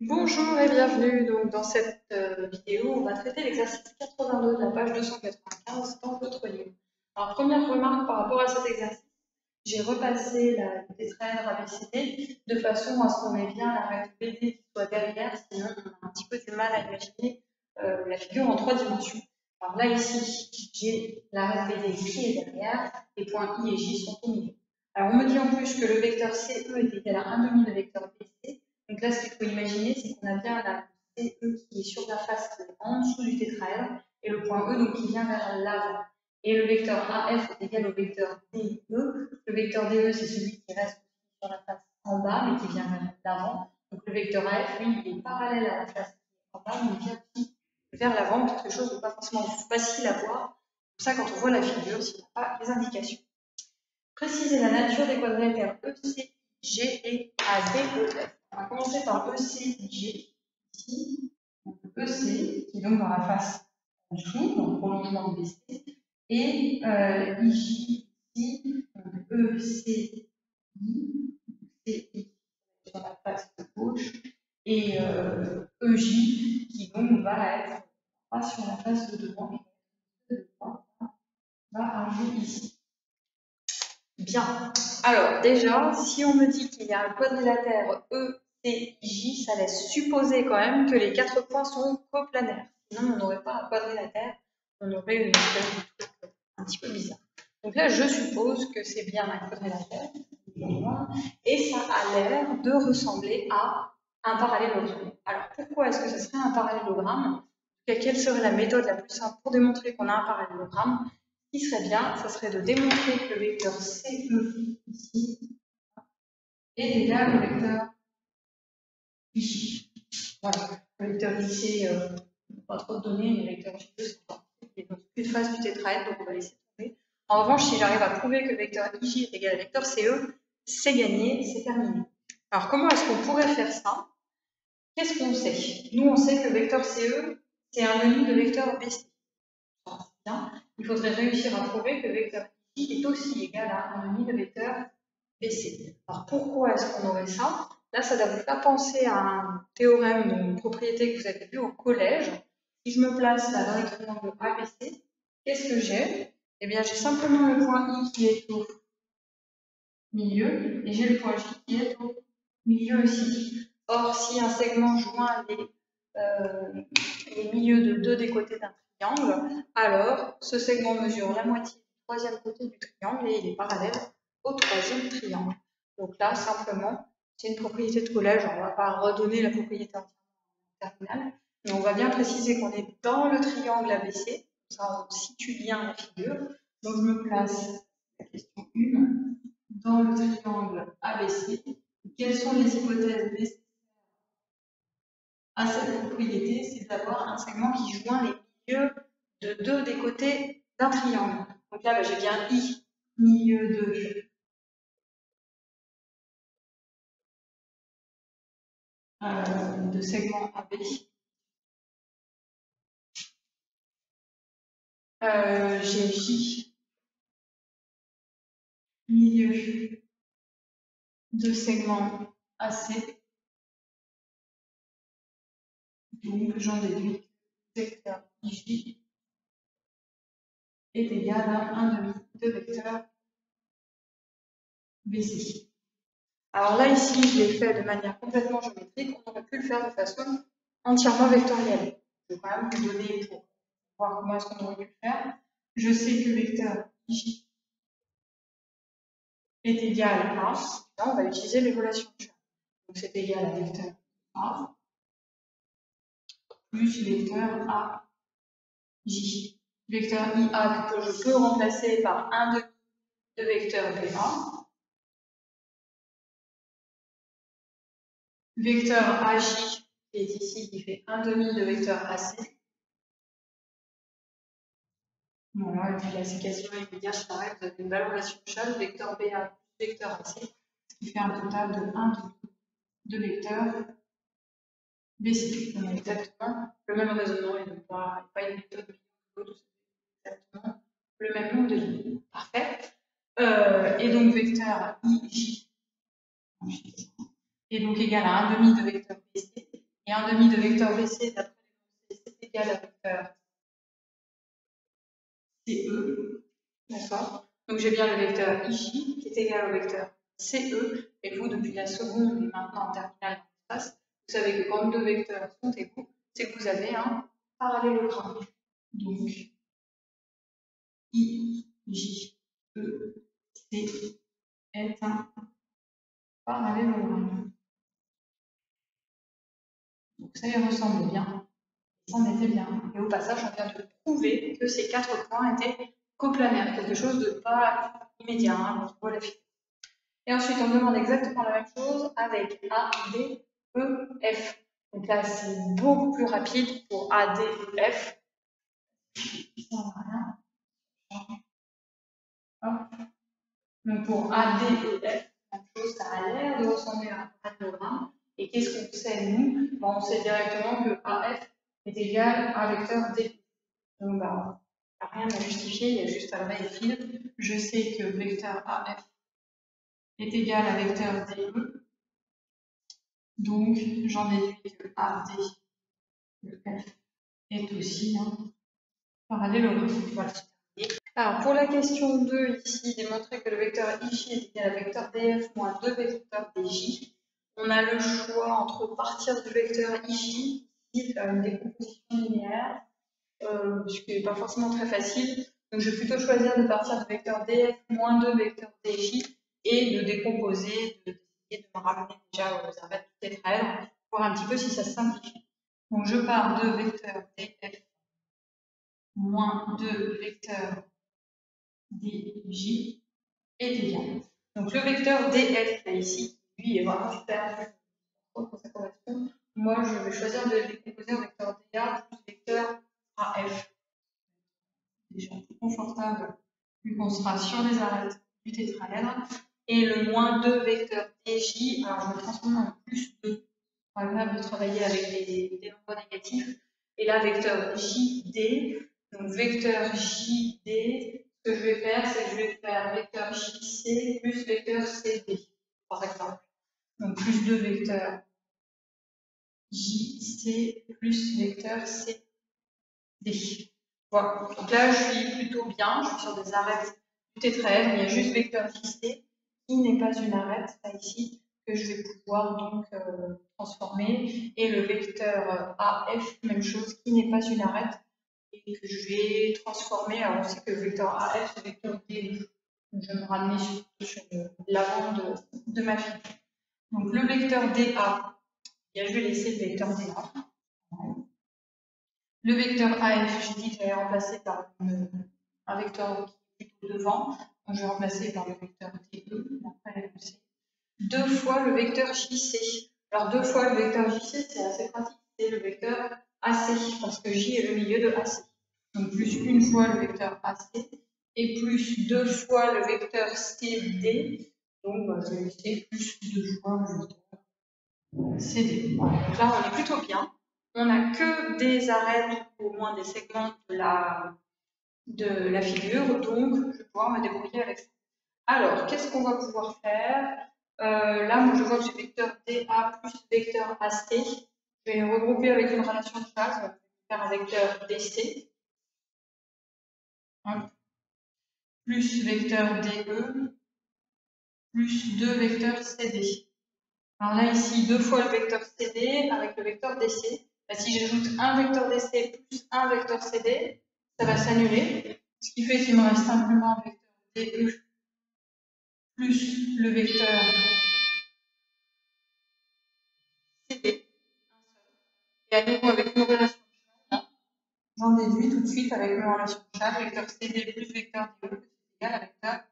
Bonjour et bienvenue. Donc, dans cette vidéo, on va traiter l'exercice 82 de la page 295 dans votre livre. Alors, première remarque par rapport à cet exercice, j'ai repassé la tétraèdre ABCD de façon à ce qu'on ait bien la règle BD qui soit derrière, sinon on a un petit peu du mal à imaginer la figure en 3 dimensions. Alors là, ici, j'ai la règle BD qui est derrière, les points I et J sont au milieu. Alors, on me dit en plus que le vecteur CE est égal à 1,5 de vecteur BC. Donc là, ce qu'il faut imaginer, c'est qu'on a bien la CE qui est sur la face en dessous du tétraèdre et le point E donc, qui vient vers l'avant. Et le vecteur AF est égal au vecteur DE. Le vecteur DE, c'est celui qui reste sur la face en bas mais qui vient vers l'avant. Donc le vecteur AF, lui, il est parallèle à la face en bas mais il vient aussi vers l'avant, quelque chose de pas forcément facile à voir. C'est pour ça, quand on voit la figure, s'il n'y a pas les indications. Préciser la nature des quadrilatères EC, G et ADEF. On va commencer par ECG, ici. Donc EC, qui est donc dans la face en dessous, dans le prolongement de BC, et IJ, ici, donc ECI, CI sur la face gauche, et EJ, qui donc va être pas sur la face de devant, mais va arriver ici. Bien. Alors, déjà, si on me dit qu'il y a un quadrilatère ECJ, ça laisse supposer quand même que les 4 points sont coplanaires. Sinon, on n'aurait pas un quadrilatère, on aurait une espèce de truc un petit peu bizarre. Donc là, je suppose que c'est bien un quadrilatère, et ça a l'air de ressembler à un parallélogramme. Alors, pourquoi est-ce que ce serait un parallélogramme? Quelle serait la méthode la plus simple pour démontrer qu'on a un parallélogramme? Ce qui serait bien, ça serait de démontrer que le vecteur CE ici est égal au vecteur I. Voilà, le vecteur I, c'est pas trop de données, mais le vecteur J2, c'est pas. Il est dans une phase du tétraèdre, donc on va laisser tomber. En revanche, si j'arrive à prouver que le vecteur IJ est égal au vecteur CE, c'est gagné, c'est terminé. Alors, comment est-ce qu'on pourrait faire ça? Qu'est-ce qu'on sait? Nous, on sait que le vecteur CE, c'est un demi de vecteur BC. Bien. Il faudrait réussir à prouver que le vecteur I est aussi égal à 1,5 de vecteur BC. Alors pourquoi est-ce qu'on aurait ça? Là, ça doit vous faire penser à un théorème d'une propriété que vous avez vu au collège. Si je me place là dans les triangles ABC, qu'est-ce que j'ai? Eh bien, j'ai simplement le point I qui est au milieu et j'ai le point J qui est au milieu aussi. Or, si un segment joint les milieux de deux des côtés d'un triangle, alors ce segment mesure la moitié du troisième côté du triangle et il est parallèle au troisième triangle. Donc là, simplement, c'est une propriété de collège, on ne va pas redonner la propriété en terminale, mais on va bien préciser qu'on est dans le triangle ABC, ça on situe bien la figure. Donc je me place, la question 1, dans le triangle ABC. Quelles sont les hypothèses nécessaires à cette propriété? C'est d'avoir un segment qui joint les milieux de deux des côtés d'un triangle. Donc là, j'ai bien I, milieu de segment AB. J'ai J, milieu de segment AC. Donc j'en déduis que le vecteur IJ est égal à 1,5 de vecteur BC. Alors là, ici, je l'ai fait de manière complètement géométrique. On aurait pu le faire de façon entièrement vectorielle. Je vais quand même vous donner pour voir comment est-ce qu'on aurait pu le faire. Je sais que le vecteur J est égal à, là, on va utiliser les relations de champ. Donc c'est égal à vecteur A plus vecteur AJ. Vecteur IA que je peux remplacer par 1,5 de vecteur BA. Vecteur AJ qui est ici, qui fait 1,5 de vecteur AC. Voilà, et puis là, c'est quasiment immédiat, c'est pareil, vous avez une belle relation de Scholl, vecteur BA plus vecteur AC, ce qui fait un total de 1 de vecteur BC. On a exactement le même raisonnement, et donc pas une méthode de l'autre, exactement le même nombre de lignes. Parfait. Et donc vecteur IJ est donc égal à 1,5 de vecteur BC. et 1 demi de vecteur BC, d'après c'est égal à vecteur CE. D'accord? Donc j'ai bien le vecteur IJ qui est égal au vecteur CE. Et vous, depuis la seconde et maintenant en terminale en espace, vous savez que quand deux vecteurs sont égaux, c'est que vous avez un parallélogramme. Donc IJE est un parallélogramme. Donc ça y ressemble bien, ça en était bien. Et au passage, on vient de prouver que ces 4 points étaient coplanaires, quelque chose de pas immédiat, hein, on voit la figure. Et ensuite, on demande exactement la même chose avec A, D, E, F. Donc là, c'est beaucoup plus rapide pour A, D, E, F. Donc pour A, D, E, F, la même chose, ça a l'air de ressembler à un parallélogramme. Et qu'est-ce qu'on sait, nous? On sait directement que AF est égal à vecteur D. Donc, bah, il n'y a rien à justifier, il y a juste à lever les fils. Je sais que vecteur AF est égal à vecteur DE. Donc, j'en déduis que AD de F est aussi un parallélogramme. Voilà. Alors, pour la question 2, ici, démontrer que le vecteur IJ est égal à vecteur DF moins 2 vecteurs DJ. On a le choix entre partir du vecteur IJ et faire une décomposition linéaire, ce qui n'est pas forcément très facile. Donc, je vais plutôt choisir de partir du vecteur DF moins 2 vecteurs DJ et de décomposer, d'essayer de me ramener déjà aux arêtes du tétraèdre, pour voir un petit peu si ça se simplifie. Donc, je pars de vecteur DF moins 2 vecteurs DJ est égal. Donc, le vecteur DF, là, ici, lui, est vraiment super. Ça correspond. Moi, je vais choisir de décomposer en vecteur DA plus vecteur AF. Déjà plus confortable, vu qu'on sera sur les arêtes du tétraèdre. Et le moins 2 vecteur DJ, alors je vais transformer en plus 2. C'est pas agréable de travailler avec des nombres négatifs. Et là, vecteur JD. Donc, vecteur JD, ce que je vais faire, c'est que je vais faire vecteur JC plus vecteur CD, par exemple. Donc, plus 2 vecteurs JC plus vecteur CD. Voilà. Donc là, je suis plutôt bien. Je suis sur des arêtes du tétraèdre. Il y a juste vecteur JC qui n'est pas une arête, là ici, que je vais pouvoir donc transformer. Et le vecteur AF, même chose, qui n'est pas une arête et que je vais transformer. Alors, on sait que le vecteur AF, c'est le vecteur DE. Je vais me ramener sur l'avant de ma figure. Donc, le vecteur DA, je vais laisser le vecteur DA. Le vecteur AF, j'ai dit que j'allais remplacer par un vecteur qui est plutôt devant. Donc, je vais remplacer par le vecteur DE. Après, c'est 2 fois le vecteur JC. Alors, 2 fois le vecteur JC, c'est assez pratique. C'est le vecteur AC, parce que J est le milieu de AC. Donc, plus 1 fois le vecteur AC et plus 2 fois le vecteur CD. Donc, je vais laisser plus 2 fois le vecteur CD. Voilà. Donc là, on est plutôt bien. On n'a que des arêtes, ou au moins des segments de la figure, donc je vais pouvoir me débrouiller avec ça. Alors, qu'est-ce qu'on va pouvoir faire? Là, moi, je vois que j'ai vecteur DA plus vecteur AC. Je vais regrouper avec une relation de phase. Je vais faire un vecteur DC. Plus vecteur DE plus 2 vecteurs CD. Alors là, ici, 2 fois le vecteur CD avec le vecteur DC. Là, si j'ajoute un vecteur DC plus un vecteur CD, ça va s'annuler. Ce qui fait qu'il me reste simplement un vecteur DE plus le vecteur CD. Et à nouveau, avec une relation de charge, j'en déduis tout de suite avec une relation de charge, vecteur CD plus vecteur DE, c'est égal à vecteur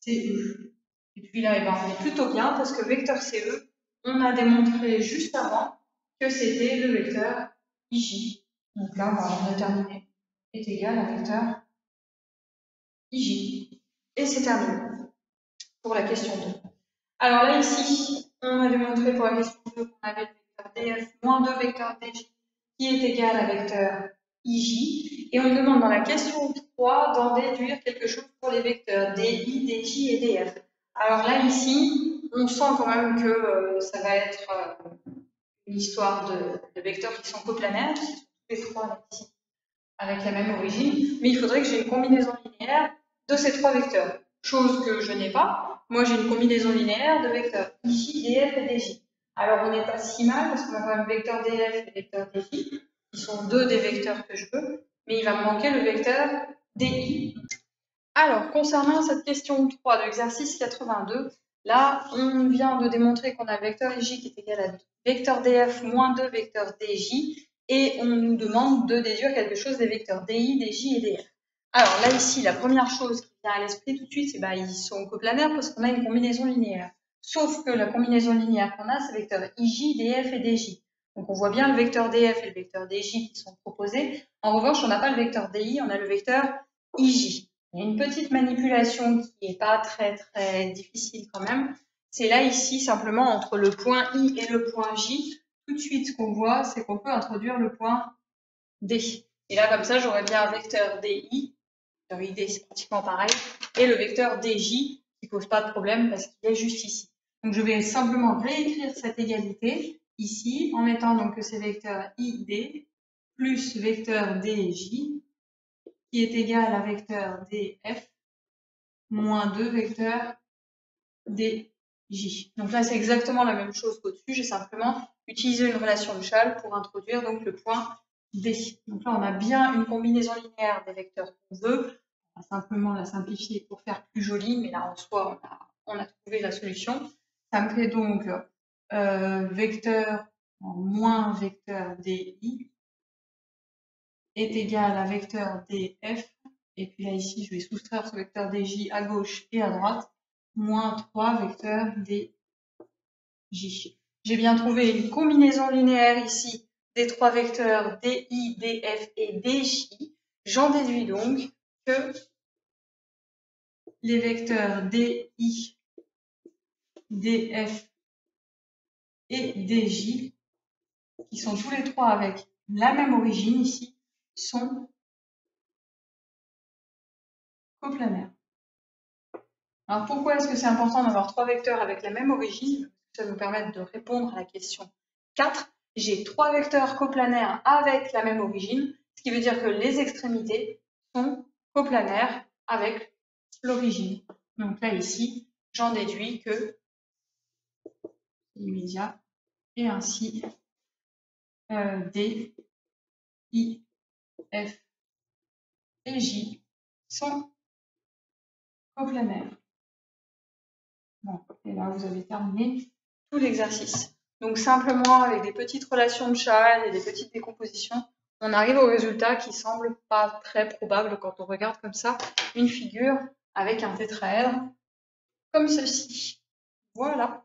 CE. Et puis là, eh ben, on est plutôt bien parce que vecteur CE, on a démontré juste avant que c'était le vecteur IJ. Donc là, on a terminé, est égal à vecteur IJ. Et c'est terminé pour la question 2. Alors là, ici, on a démontré pour la question 2 qu'on avait le vecteur DF moins 2 vecteurs DJ qui est égal à vecteur IJ. Et on demande dans la question 3 d'en déduire quelque chose pour les vecteurs DI, DJ et DF. Alors là, ici, on sent quand même que ça va être une histoire de vecteurs qui sont coplanaires, qui sont tous les trois là, ici, avec la même origine, mais il faudrait que j'ai une combinaison linéaire de ces trois vecteurs, chose que je n'ai pas. Moi, j'ai une combinaison linéaire de vecteurs IJ, DF et DJ. Alors, on n'est pas si mal, parce qu'on a quand même vecteur DF et vecteur DJ, qui sont deux des vecteurs que je veux, mais il va me manquer le vecteur DI. Alors, concernant cette question 3 de l'exercice 82, là, on vient de démontrer qu'on a le vecteur IJ qui est égal à vecteur DF moins 2 vecteurs DJ, et on nous demande de déduire quelque chose des vecteurs DI, DJ et DF. Alors là, ici, la première chose qui vient à l'esprit tout de suite, c'est ils sont coplanaires parce qu'on a une combinaison linéaire. Sauf que la combinaison linéaire qu'on a, c'est vecteurs IJ, DF et DJ. Donc on voit bien le vecteur DF et le vecteur DJ qui sont proposés. En revanche, on n'a pas le vecteur DI, on a le vecteur IJ. Il y a une petite manipulation qui n'est pas très difficile quand même. C'est là ici simplement entre le point I et le point J. Tout de suite, ce qu'on voit, c'est qu'on peut introduire le point D. Et là, comme ça, j'aurais bien un vecteur DI. Le vecteur ID, c'est pratiquement pareil. Et le vecteur DJ qui ne pose pas de problème parce qu'il est juste ici. Donc, je vais simplement réécrire cette égalité ici en mettant donc que c'est vecteur ID plus vecteur DJ qui est égal à vecteur DF moins 2 vecteur DJ. Donc là, c'est exactement la même chose qu'au-dessus. J'ai simplement utilisé une relation de Schall pour introduire donc le point D. Donc là, on a bien une combinaison linéaire des vecteurs qu'on veut. On va simplement la simplifier pour faire plus joli, mais là, en soi, on a trouvé la solution. Ça me fait donc vecteur en moins vecteur DI est égal à vecteur DF. Et puis là, ici, je vais soustraire ce vecteur DJ à gauche et à droite, moins 3 vecteurs DJ. J'ai bien trouvé une combinaison linéaire ici des trois vecteurs DI, DF et DJ. J'en déduis donc que les vecteurs DI, DF et DJ, qui sont tous les trois avec la même origine ici, sont coplanaires. Alors pourquoi est-ce que c'est important d'avoir trois vecteurs avec la même origine? Ça va nous permettre de répondre à la question 4. J'ai trois vecteurs coplanaires avec la même origine, ce qui veut dire que les extrémités sont coplanaires avec l'origine. Donc là, ici, j'en déduis que immédiat et ainsi D, I, F et J sont coplanaires. Bon, et là, vous avez terminé tout l'exercice. Donc, simplement, avec des petites relations de Schall et des petites décompositions, on arrive au résultat qui semble pas très probable quand on regarde comme ça une figure avec un tétraèdre comme ceci. Voilà.